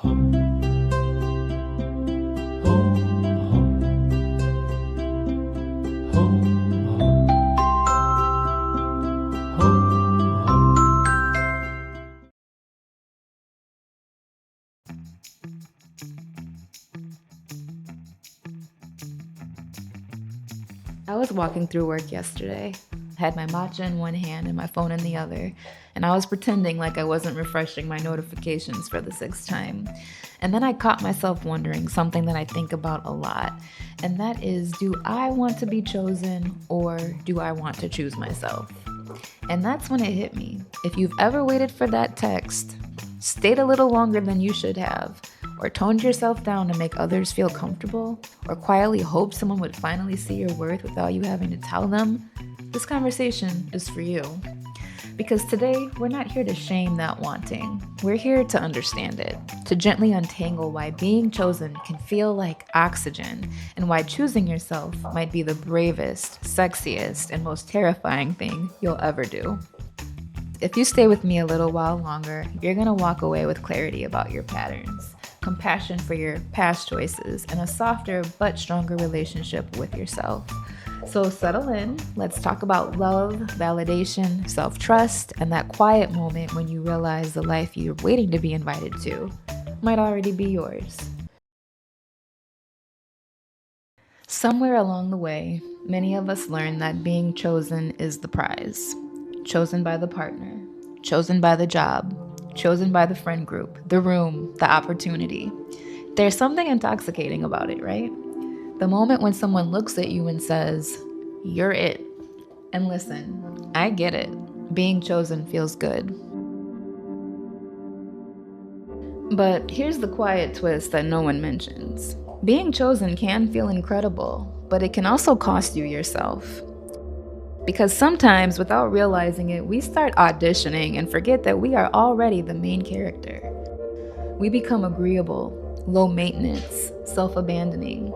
I was walking through work yesterday. I had my matcha in one hand and my phone in the other, and I was pretending like I wasn't refreshing my notifications for the sixth time. And then I caught myself wondering something that I think about a lot, and that is, do I want to be chosen or do I want to choose myself? And that's when it hit me. If you've ever waited for that text, stayed a little longer than you should have, or toned yourself down to make others feel comfortable, or quietly hoped someone would finally see your worth without you having to tell them, this conversation is for you. Because today, we're not here to shame that wanting. We're here to understand it, to gently untangle why being chosen can feel like oxygen, and why choosing yourself might be the bravest, sexiest, and most terrifying thing you'll ever do. If you stay with me a little while longer, you're gonna walk away with clarity about your patterns, compassion for your past choices, and a softer but stronger relationship with yourself. So settle in, let's talk about love, validation, self-trust, and that quiet moment when you realize the life you're waiting to be invited to might already be yours. Somewhere along the way, many of us learn that being chosen is the prize. Chosen by the partner, chosen by the job, chosen by the friend group, the room, the opportunity. There's something intoxicating about it, right? The moment when someone looks at you and says, "You're it." And listen, I get it. Being chosen feels good. But here's the quiet twist that no one mentions. Being chosen can feel incredible, but it can also cost you yourself. Because sometimes, without realizing it, we start auditioning and forget that we are already the main character. We become agreeable, low maintenance, self-abandoning.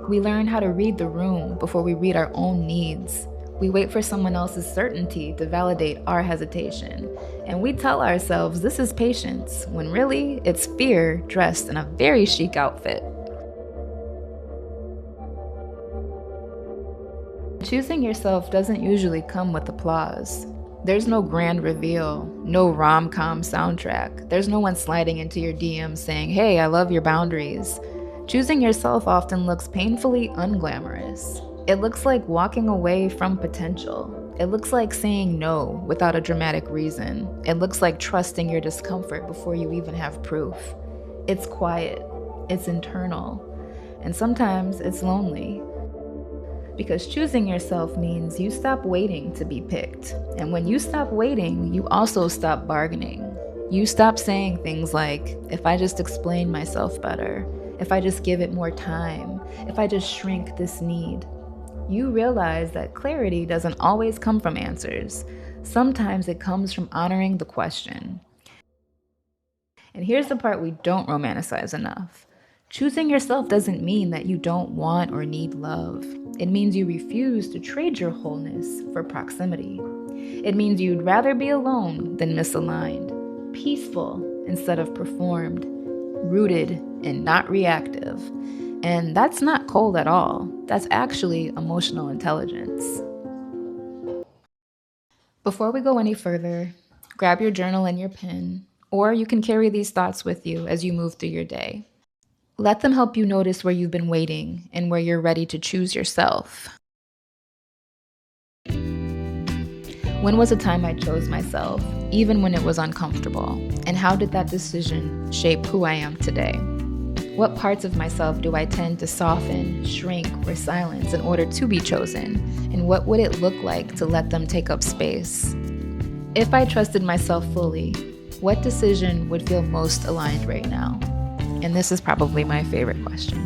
We learn how to read the room before we read our own needs. We wait for someone else's certainty to validate our hesitation. And we tell ourselves this is patience, when really it's fear dressed in a very chic outfit. Choosing yourself doesn't usually come with applause. There's no grand reveal, no rom-com soundtrack. There's no one sliding into your DMs saying, "Hey, I love your boundaries." Choosing yourself often looks painfully unglamorous. It looks like walking away from potential. It looks like saying no without a dramatic reason. It looks like trusting your discomfort before you even have proof. It's quiet, it's internal, and sometimes it's lonely. Because choosing yourself means you stop waiting to be picked. And when you stop waiting, you also stop bargaining. You stop saying things like, "If I just explain myself better, if I just give it more time, if I just shrink this need." You realize that clarity doesn't always come from answers. Sometimes it comes from honoring the question. And here's the part we don't romanticize enough. Choosing yourself doesn't mean that you don't want or need love. It means you refuse to trade your wholeness for proximity. It means you'd rather be alone than misaligned, peaceful instead of performed, rooted and not reactive. And that's not cold at all. That's actually emotional intelligence. Before we go any further, grab your journal and your pen, or you can carry these thoughts with you as you move through your day. Let them help you notice where you've been waiting and where you're ready to choose yourself. When was a time I chose myself, even when it was uncomfortable? And how did that decision shape who I am today? What parts of myself do I tend to soften, shrink, or silence in order to be chosen? And what would it look like to let them take up space? If I trusted myself fully, what decision would feel most aligned right now? And this is probably my favorite question.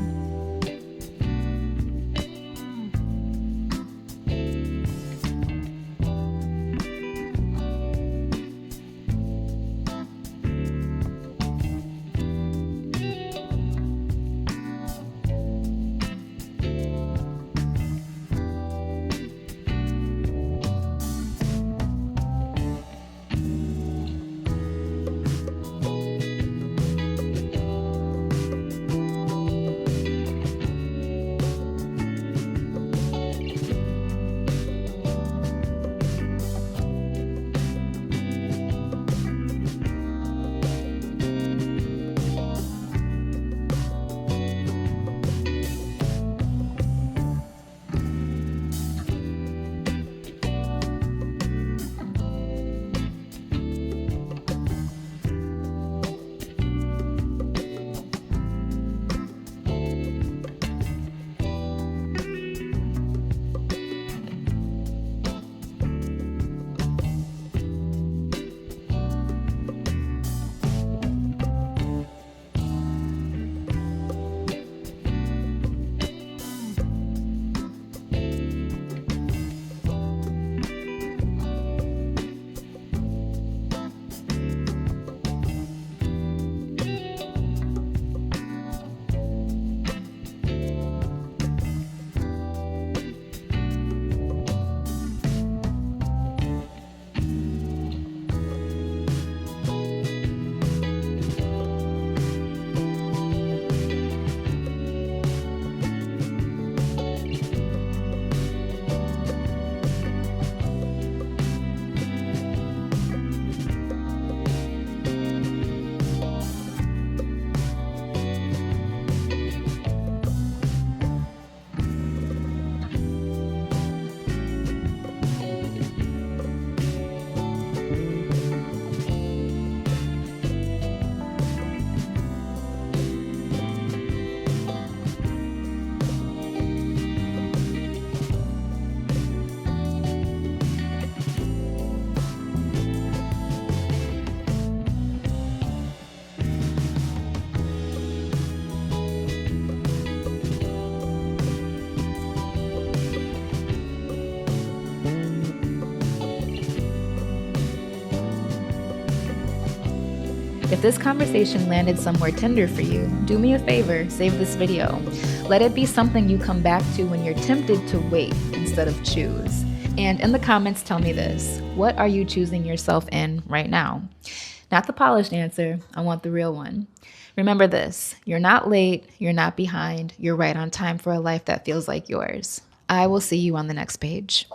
If this conversation landed somewhere tender for you, do me a favor, save this video. Let it be something you come back to when you're tempted to wait instead of choose. And in the comments, tell me this: what are you choosing yourself in right now? Not the polished answer, I want the real one. Remember this: you're not late, you're not behind, you're right on time for a life that feels like yours. I will see you on the next page.